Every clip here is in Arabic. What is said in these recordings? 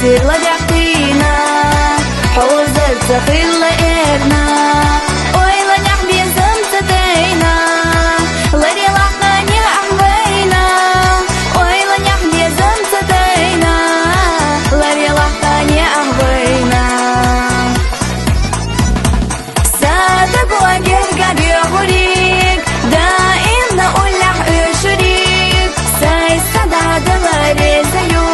سيلا جعتينا حوزت زخيل إرنا ويلا نحبي زمتتينا لري لحنا أحبينا ويلا نحبي زمتتينا لري لحنا أحبينا سادك وجه قد يغريك دائم نقول لح شريك ساي سداد لري زيو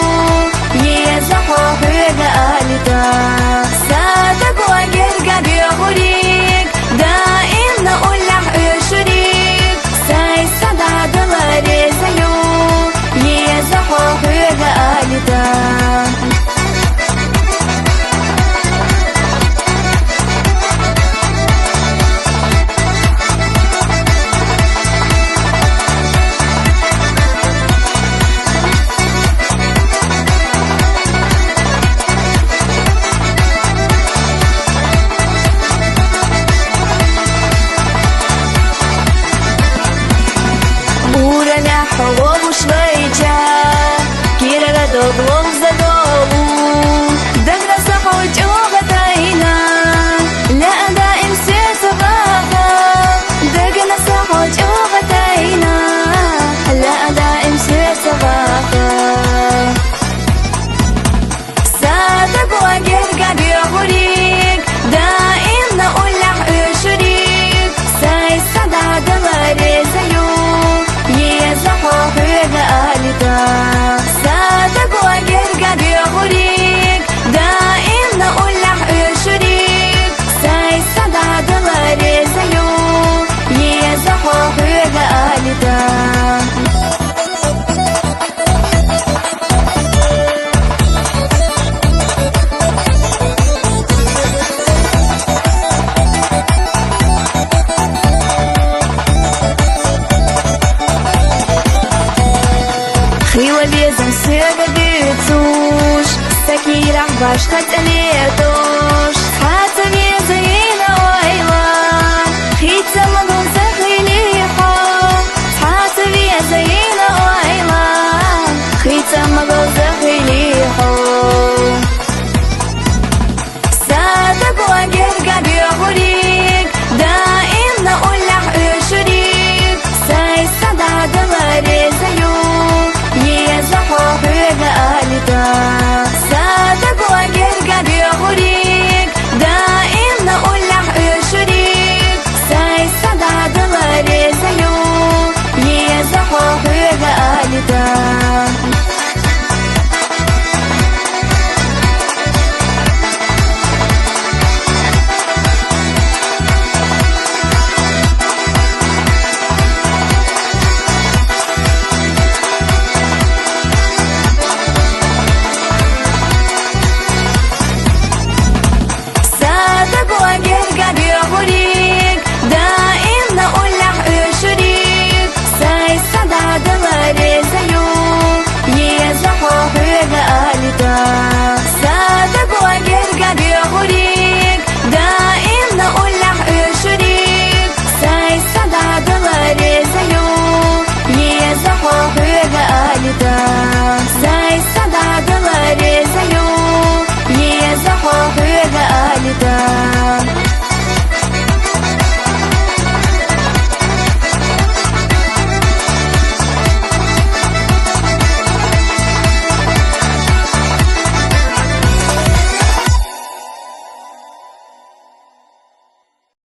سادك وجه قد يغريك دائم نقول لح شريك ساي سداد لري زيو يزحوح وقالتا حواب وشويجة كيرا دوغلوغ زدوغو دقنا صحوج وغتاينا لا دائم سيتغاغا دقنا صحوج وغتاينا لا دائم سيتغاغا سادك وجه قد يغريك دائم نقول لح شريك ساي سداد لري زيو يزحوح وقالتا سادك وجه قد يغريك دائم نقول لح شريك ساي سداد لري زيو يزحوح وقالتا خيوة بيزم سيغة بيتوش ساكي راح باش خاتليتوش حتى بيزينا ويلا خيتا مدون سخيليحو حتى بيزينا ويلا خيتا مدون سخيليحو سادك وجه قد يغريك دائم نقول لح شريك ساي سداد لري زيو يزحوح وقالتا سادك وجه قد يغريك دائم نقول لح شريك ساي سداد لري زيو يزحوح وقالتا